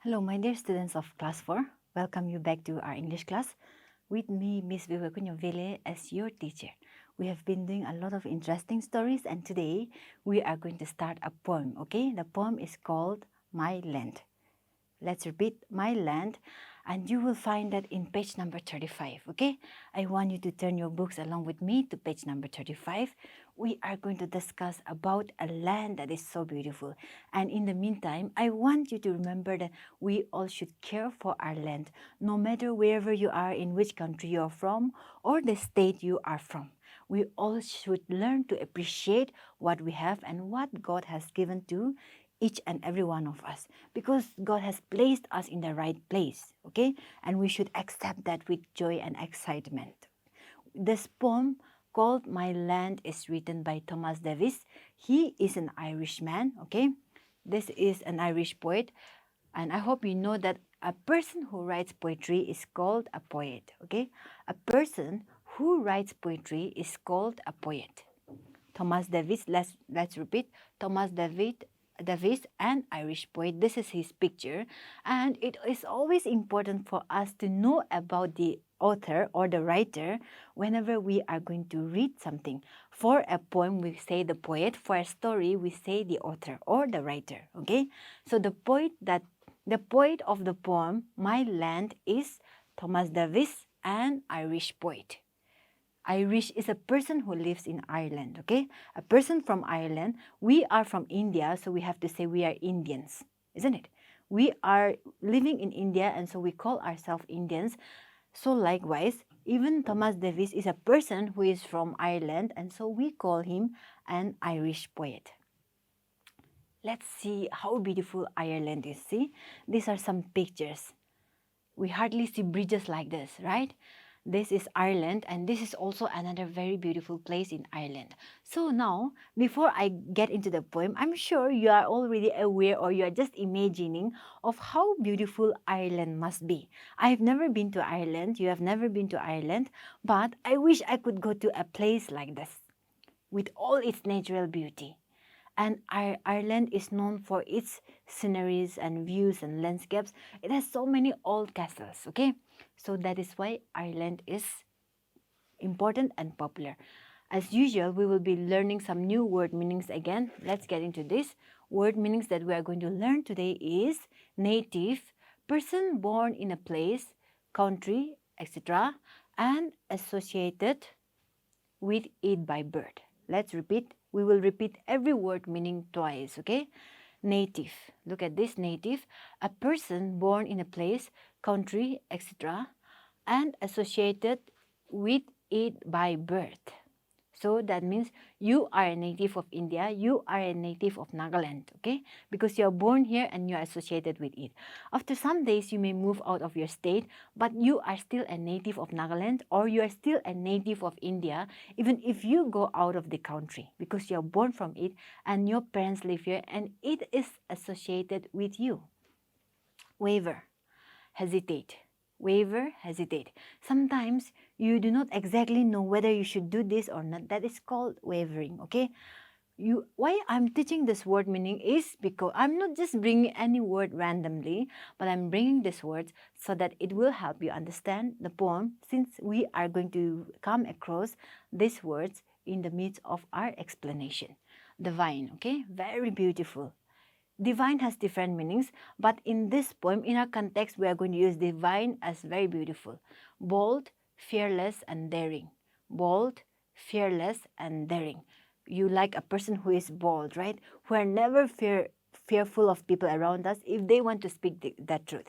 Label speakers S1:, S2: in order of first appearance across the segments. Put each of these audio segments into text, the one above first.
S1: Hello, my dear students of Class 4. Welcome you back to our English class. With me, Miss Vivakunyavele, as your teacher. We have been doing a lot of interesting stories, and today we are going to start a poem, okay? The poem is called My Land. Let's repeat, My Land, and you will find that in page number 35, okay? I want you to turn your books along with me to page number 35. We are going to discuss about a land that is so beautiful. And in the meantime, I want you to remember that we all should care for our land, no matter wherever you are, in which country you are from, or the state you are from. We all should learn to appreciate what we have and what God has given to each and every one of us, because God has placed us in the right place, okay? And we should accept that with joy and excitement. This poem called My Land is written by Thomas Davis. He is an Irishman, okay? This is an Irish poet, and I hope you know that a person who writes poetry is called a poet, okay? A person who writes poetry is called a poet. Thomas Davis, let's repeat, Thomas Davis, an Irish poet. This is his picture, and it is always important for us to know about the author or the writer whenever we are going to read something. For a poem, we say the poet. For a story, we say the author or the writer, okay? So the poet of the poem, My Land, is Thomas Davis, an Irish poet. Irish is a person who lives in Ireland, okay? A person from Ireland. We are from India, so we have to say we are Indians, isn't it? We are living in India, and so we call ourselves Indians. So likewise, even Thomas Davis is a person who is from Ireland, and so we call him an Irish poet. Let's see how beautiful Ireland is. See, these are some pictures. We hardly see bridges like this, right? This is Ireland, and this is also another very beautiful place in Ireland. So now, before I get into the poem, I'm sure you are already aware, or you are just imagining of how beautiful Ireland must be. I've never been to Ireland, you have never been to Ireland, but I wish I could go to a place like this with all its natural beauty. And Ireland is known for its sceneries and views and landscapes. It has so many old castles, okay? So that is why Ireland is important and popular. As usual, we will be learning some new word meanings again. Let's get into this. Word meanings that we are going to learn today is native, person born in a place, country, etc., and associated with it by birth. Let's repeat. We will repeat every word meaning twice, okay? Native. Look at this, native. A person born in a place, country, etc., and associated with it by birth. So that means you are a native of India, you are a native of Nagaland, okay? Because you are born here and you are associated with it. After some days, you may move out of your state, but you are still a native of Nagaland, or you are still a native of India, even if you go out of the country, because you are born from it and your parents live here and it is associated with you. Waver, hesitate. Waver, hesitate. Sometimes you do not exactly know whether you should do this or not. That is called wavering, okay? Why I'm teaching this word meaning is because I'm not just bringing any word randomly, but I'm bringing these words so that it will help you understand the poem, since we are going to come across these words in the midst of our explanation. The vine, okay? Very beautiful. Divine has different meanings, but in this poem, in our context, we are going to use divine as very beautiful. Bold, fearless, and daring. Bold, fearless, and daring. You like a person who is bold, right? Who are never fearful of people around us if they want to speak that truth.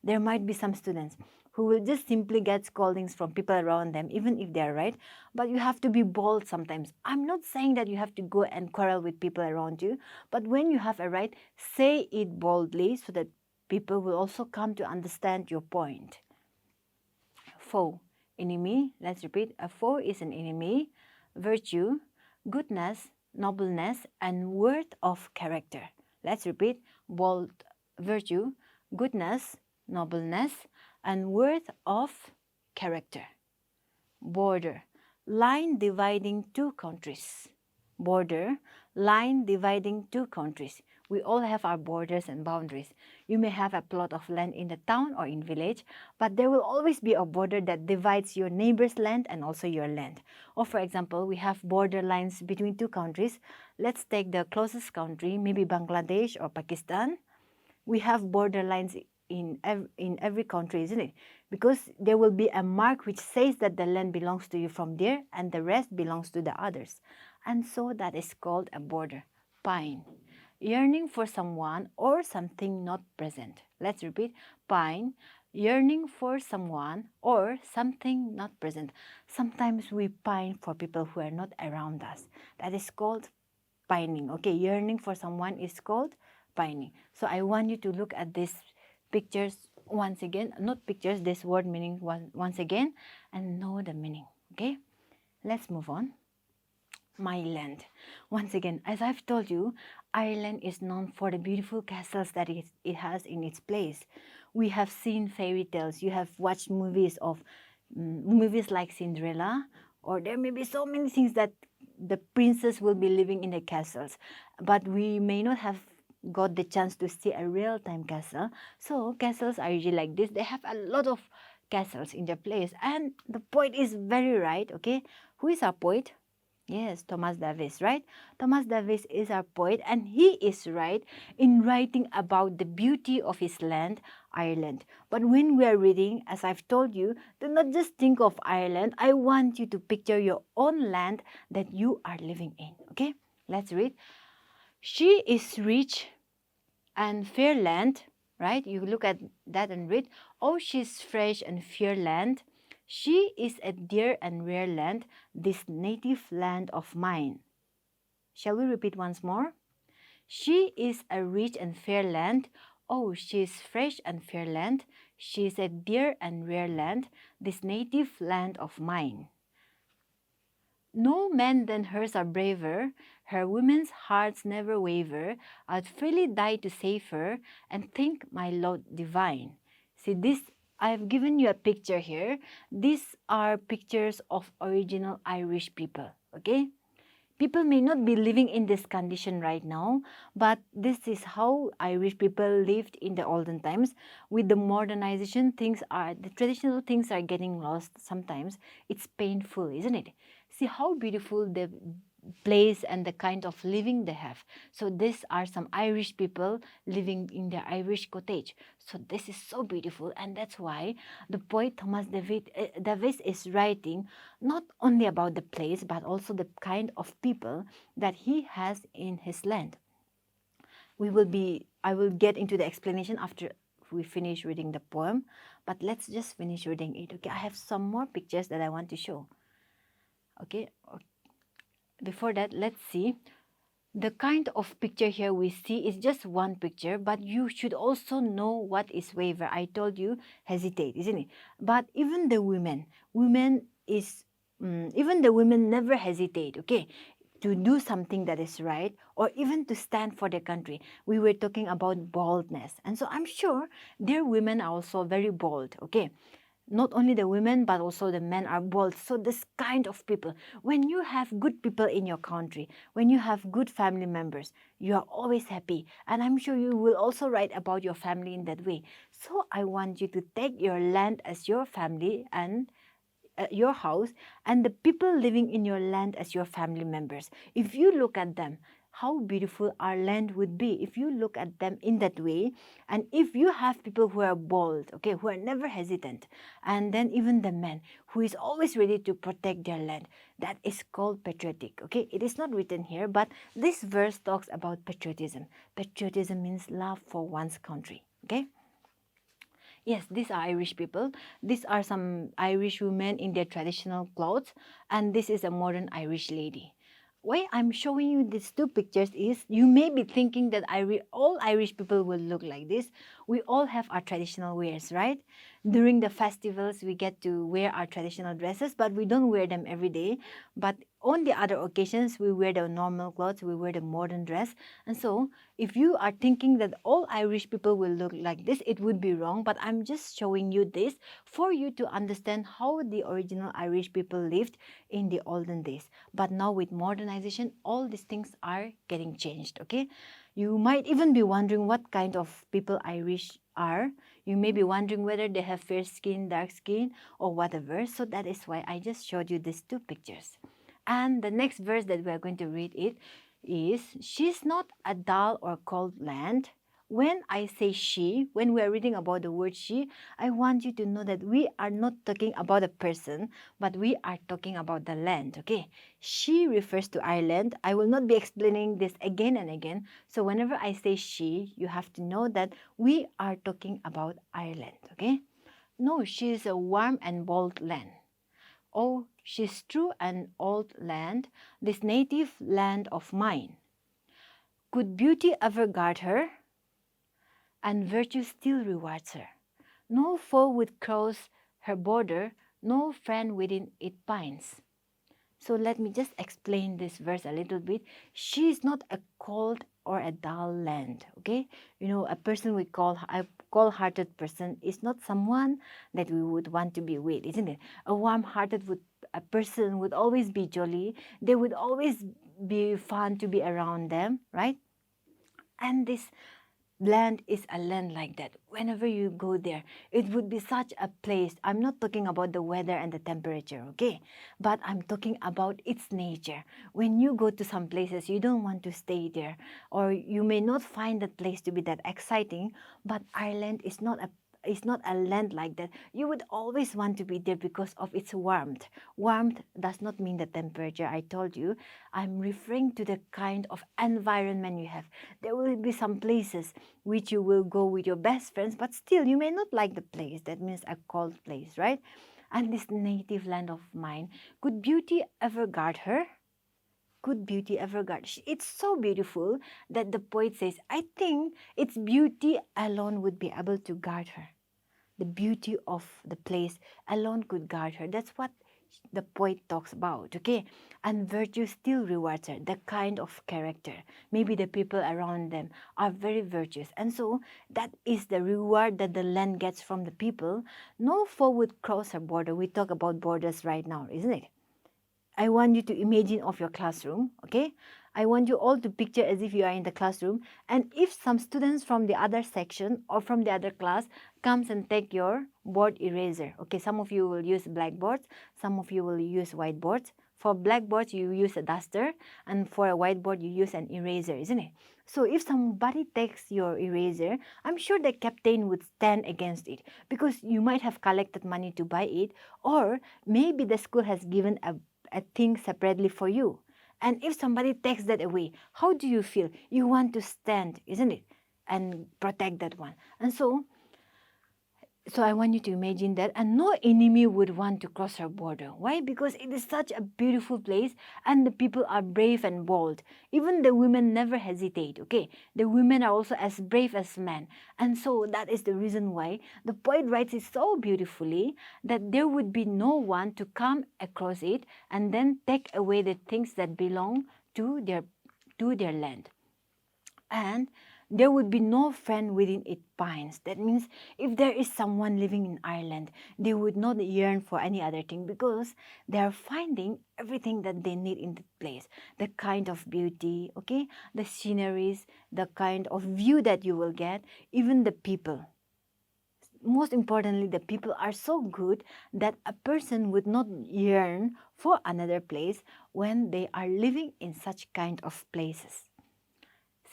S1: There might be some students who will just simply get scoldings from people around them, even if they are right. But you have to be bold sometimes. I'm not saying that you have to go and quarrel with people around you, but when you have a right, say it boldly so that people will also come to understand your point. Foe, enemy. Let's repeat. A foe is an enemy. Virtue, goodness, nobleness, and worth of character. Let's repeat. Bold, virtue, goodness, nobleness, and worth of character. Border, line dividing two countries. Border, line dividing two countries. We all have our borders and boundaries. You may have a plot of land in the town or in village, but there will always be a border that divides your neighbor's land and also your land. Or for example, we have border lines between two countries. Let's take the closest country, maybe Bangladesh or Pakistan. We have border lines in every country, isn't it? Because there will be a mark which says that the land belongs to you from there and the rest belongs to the others. And so that is called a border. Pine. Yearning for someone or something not present. Let's repeat. Pine. Yearning for someone or something not present. Sometimes we pine for people who are not around us. That is called pining. Okay, yearning for someone is called pining. So I want you to look at these pictures once again, not pictures, this word meaning once again, and know the meaning. Okay, let's move on. My land. Once again, as I've told you, Ireland is known for the beautiful castles that it has in its place. We have seen fairy tales. You have watched movies of movies like Cinderella, or there may be so many things that the princess will be living in the castles, but we may not have got the chance to see a real-time castle. So castles are usually like this. They have a lot of castles in their place, and the poet is very right. Okay, who is our poet? Yes, Thomas Davis, right? Thomas Davis is our poet, and he is right in writing about the beauty of his land, Ireland. But when we are reading, as I've told you, do not just think of Ireland. I want you to picture your own land that you are living in. Okay, let's read. She is rich and fair land, right? You look at that and read. Oh, she's fresh and fair land. She is a dear and rare land, this native land of mine. Shall we repeat once more? She is a rich and fair land. Oh, she is fresh and fair land. She is a dear and rare land, this native land of mine. No men than hers are braver, her women's hearts never waver. I'd freely die to save her, and think my Lord divine. See this, I've given you a picture here. These are pictures of original Irish people, okay? People may not be living in this condition right now, but this is how Irish people lived in the olden times. With the modernization, the traditional things are getting lost sometimes. It's painful, isn't it? See how beautiful the place and the kind of living they have. So these are some Irish people living in their Irish cottage. So this is so beautiful, and that's why the poet Thomas Davis is writing not only about the place but also the kind of people that he has in his land. I will get into the explanation after we finish reading the poem, but let's just finish reading it. Okay, I have some more pictures that I want to show. Okay, before that, let's see. The kind of picture here we see is just one picture, but you should also know what is waver. I told you hesitate, isn't it? But even the women even the women never hesitate, okay, to do something that is right or even to stand for their country. We were talking about boldness, and so I'm sure their women are also very bold, okay. Not only the women but also the men are bold. So this kind of people, when you have good people in your country, when you have good family members, you are always happy, and I'm sure you will also write about your family in that way. So I want you to take your land as your family and your house, and the people living in your land as your family members. If you look at them, how beautiful our land would be if you look at them in that way. And if you have people who are bold, okay, who are never hesitant, and then even the man who is always ready to protect their land, that is called patriotic, okay. It is not written here, but this verse talks about patriotism. Patriotism means love for one's country, okay. Yes, these are Irish people. These are some Irish women in their traditional clothes, and this is a modern Irish lady. Why I'm showing you these two pictures is you may be thinking that all Irish people will look like this. We all have our traditional wears, right? During the festivals, we get to wear our traditional dresses, but we don't wear them every day. But on the other occasions, we wear the normal clothes, we wear the modern dress. And so, if you are thinking that all Irish people will look like this, it would be wrong. But I'm just showing you this for you to understand how the original Irish people lived in the olden days. But now with modernization, all these things are getting changed, okay? You might even be wondering what kind of people Irish are. You may be wondering whether they have fair skin, dark skin, or whatever. So that is why I just showed you these two pictures. And the next verse that we are going to read it is, she's not a dull or cold land. When I say she, when we are reading about the word she, I want you to know that we are not talking about a person, but we are talking about the land, okay? She refers to Ireland. I will not be explaining this again and again. So whenever I say she, you have to know that we are talking about Ireland, okay? No, she is a warm and bold land. Oh, she's true and old land, this native land of mine. Could beauty ever guard her? And virtue still rewards her. No foe would cross her border, no friend within it pines. So let me just explain this verse a little bit. She is not a cold or a dull land, okay? You know, a person we call a cold-hearted person is not someone that we would want to be with, isn't it? A warm-hearted a person would always be jolly. They would always be fun to be around them, right? And this land is a land like that. Whenever you go there, it would be such a place. I'm not talking about the weather and the temperature, okay? But I'm talking about its nature. When you go to some places, you don't want to stay there, or you may not find that place to be that exciting, but Ireland is not a land like that. You would always want to be there because of its warmth. Warmth does not mean the temperature. I told you, I'm referring to the kind of environment you have. There will be some places which you will go with your best friends, but still you may not like the place. That means a cold place, right? And this native land of mine, could beauty ever guard her? Could beauty ever guard? It's so beautiful that the poet says, I think its beauty alone would be able to guard her. The beauty of the place alone could guard her. That's what the poet talks about, okay? And virtue still rewards her, the kind of character. Maybe the people around them are very virtuous. And so that is the reward that the land gets from the people. No foe would cross her border. We talk about borders right now, isn't it? I want you to imagine of your classroom, okay? I want you all to picture as if you are in the classroom, and if some students from the other section or from the other class comes and take your board eraser, okay? Some of you will use blackboards, some of you will use whiteboards. For blackboards, you use a duster, and for a whiteboard, you use an eraser, isn't it? So if somebody takes your eraser, I'm sure the captain would stand against it because you might have collected money to buy it, or maybe the school has given a thing separately for you. And if somebody takes that away, how do you feel? You want to stand, isn't it? And protect that one. And so I want you to imagine that, and no enemy would want to cross our border. Why? Because it is such a beautiful place and the people are brave and bold. Even the women never hesitate, okay? The women are also as brave as men. And so that is the reason why the poet writes it so beautifully that there would be no one to come across it and then take away the things that belong to their land. And there would be no friend within its pines. That means if there is someone living in Ireland, they would not yearn for any other thing because they are finding everything that they need in the place. The kind of beauty, okay, the sceneries, the kind of view that you will get, even the people. Most importantly, the people are so good that a person would not yearn for another place when they are living in such kind of places.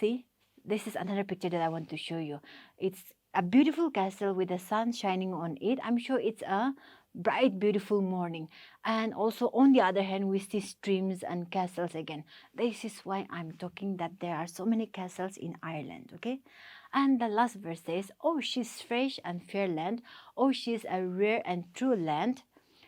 S1: See, this is another picture that I want to show you. It's a beautiful castle with the sun shining on it. I'm sure it's a bright, beautiful morning. And also on the other hand, we see streams and castles again. This is why I'm talking that there are so many castles in Ireland, okay? And the last verse says, oh, she's fresh and fair land. Oh, she's a rare and true land.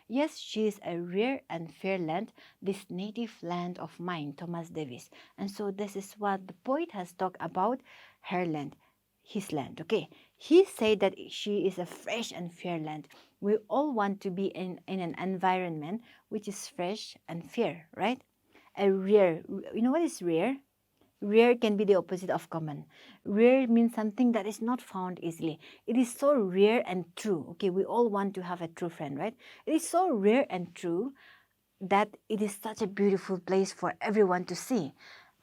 S1: Yes, she is a rare and fair land, this native land of mine, Thomas Davis. And so this is what the poet has talked about her land, his land, okay? He said that she is a fresh and fair land. We all want to be in an environment which is fresh and fair, right? a rare. You know what is rare? Rare can be the opposite of common. Rare means something that is not found easily. It is so rare and true. Okay, we all want to have a true friend, right? It is so rare and true that it is such a beautiful place for everyone to see.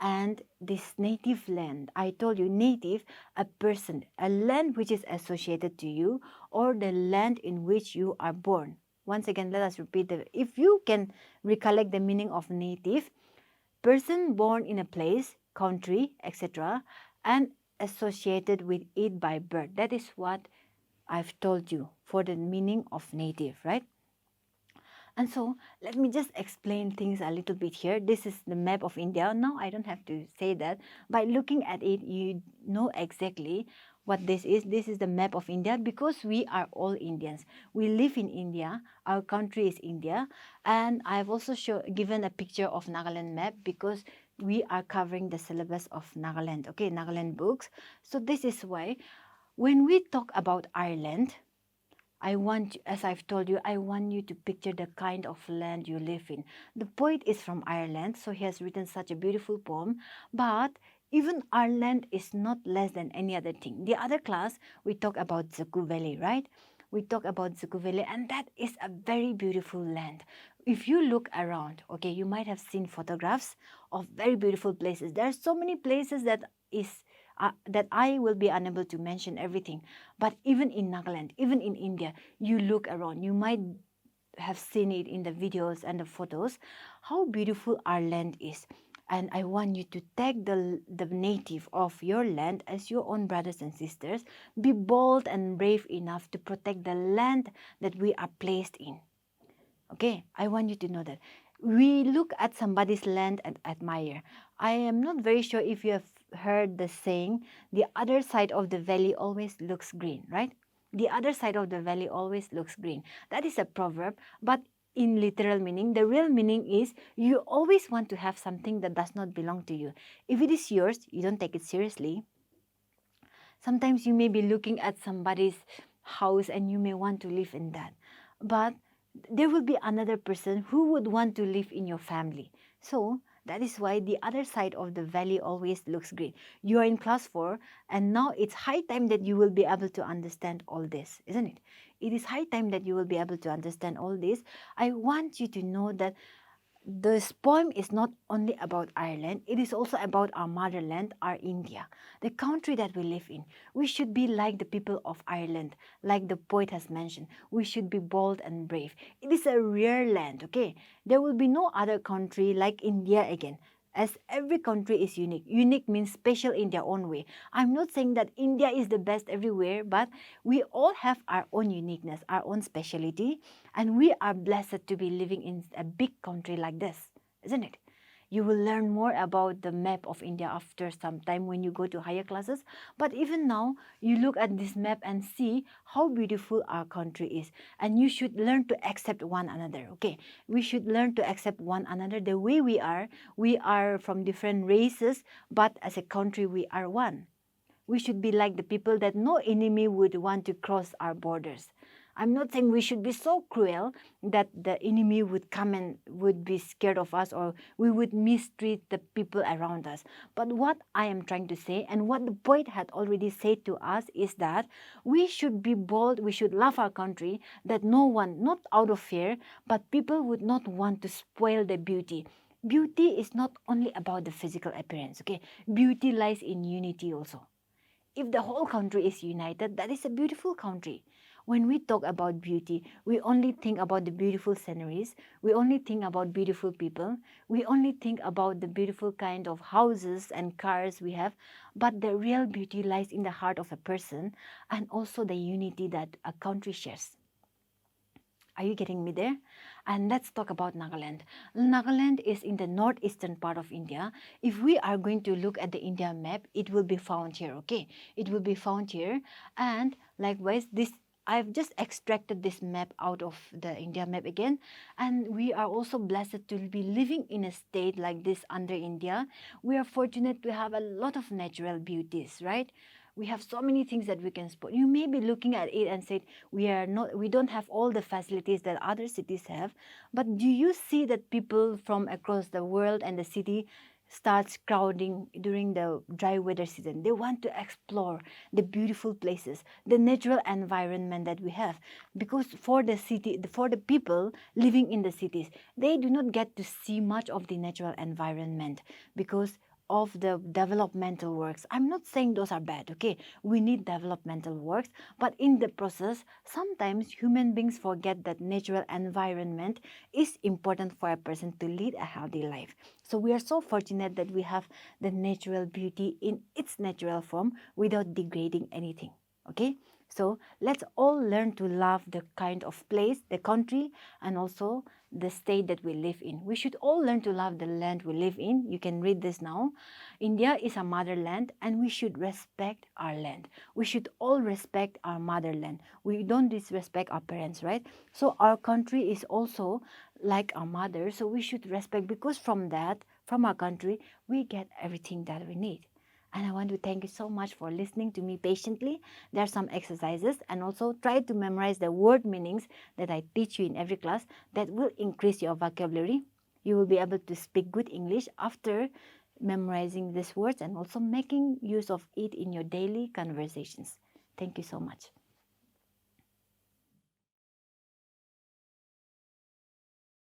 S1: And this native land, I told you, native, a person, a land which is associated to you, or the land in which you are born. Once again, let us repeat that. If you can recollect the meaning of native, person born in a place, country, etc., and associated with it by birth. That is what I've told you for the meaning of native, right? And so let me just explain things a little bit here. This is the map of India. Now I don't have to say that. By looking at it, you know exactly what this is. This is the map of India because we are all Indians. We live in India. Our country is India. And I've also given a picture of Nagaland map because we are covering the syllabus of Nagaland, okay, Nagaland books. So this is why when we talk about Ireland, I want, as I've told you, I want you to picture the kind of land you live in. The poet is from Ireland, so he has written such a beautiful poem. But even Ireland is not less than any other thing. The other class, we talk about Zuku Valley, right? We talk about Zuku Valley, and that is a very beautiful land. If you look around, okay, you might have seen photographs of very beautiful places. There are so many places that I will be unable to mention everything. But even in Nagaland, even in India, you look around, you might have seen it in the videos and the photos, how beautiful our land is. And I want you to take the native of your land as your own brothers and sisters. Be bold and brave enough to protect the land that we are placed in. Okay, I want you to know that. We look at somebody's land and admire. I am not very sure if you have heard the saying, the other side of the valley always looks green, right? The other side of the valley always looks green. That is a proverb, but in literal meaning, the real meaning is you always want to have something that does not belong to you. If it is yours, you don't take it seriously. Sometimes you may be looking at somebody's house and you may want to live in that. But there will be another person who would want to live in your family. So that is why the other side of the valley always looks green. You are in class 4 and now it's high time that you will be able to understand all this, isn't it? It is high time that you will be able to understand all this. I want you to know that this poem is not only about Ireland, it is also about our motherland, our India, the country that we live in. We should be like the people of Ireland, like the poet has mentioned. We should be bold and brave. It is a rare land, okay? There will be no other country like India again, as every country is unique. Unique means special in their own way. I'm not saying that India is the best everywhere, but we all have our own uniqueness, our own speciality, and we are blessed to be living in a big country like this, isn't it? You will learn more about the map of India after some time when you go to higher classes. But even now, you look at this map and see how beautiful our country is. And you should learn to accept one another, okay? We should learn to accept one another the way we are. We are from different races, but as a country, we are one. We should be like the people that no enemy would want to cross our borders. I'm not saying we should be so cruel that the enemy would come and would be scared of us or we would mistreat the people around us. But what I am trying to say and what the poet had already said to us is that we should be bold, we should love our country, that no one, not out of fear, but people would not want to spoil the beauty. Beauty is not only about the physical appearance, okay? Beauty lies in unity also. If the whole country is united, that is a beautiful country. When we talk about beauty, we only think about the beautiful sceneries, we only think about beautiful people, we only think about the beautiful kind of houses and cars we have, but the real beauty lies in the heart of a person and also the unity that a country shares. Are you getting me there? And let's talk about Nagaland. Nagaland is in the northeastern part of India. If we are going to look at the India map, it will be found here, okay? It will be found here. And likewise, I've just extracted this map out of the India map again. And we are also blessed to be living in a state like this under India. We are fortunate to have a lot of natural beauties, right? We have so many things that we can spot. You may be looking at it and say, we don't have all the facilities that other cities have. But do you see that people from across the world and the city starts crowding during the dry weather season? They want to explore the beautiful places, the natural environment that we have. Because for the people living in the cities, they do not get to see much of the natural environment because of the developmental works. I'm not saying those are bad, okay? We need developmental works, but in the process, sometimes human beings forget that natural environment is important for a person to lead a healthy life. So we are so fortunate that we have the natural beauty in its natural form without degrading anything, okay? So let's all learn to love the kind of place, the country, and also the state that we live in. We should all learn to love the land we live in. You can read this now. India is a motherland, and we should respect our land. We should all respect our motherland. We don't disrespect our parents, right? So our country is also like our mother, so we should respect, because from that, from our country, we get everything that we need. And I want to thank you so much for listening to me patiently. There are some exercises, and also try to memorize the word meanings that I teach you in every class. That will increase your vocabulary. You will be able to speak good English after memorizing these words and also making use of it in your daily conversations. Thank you so much.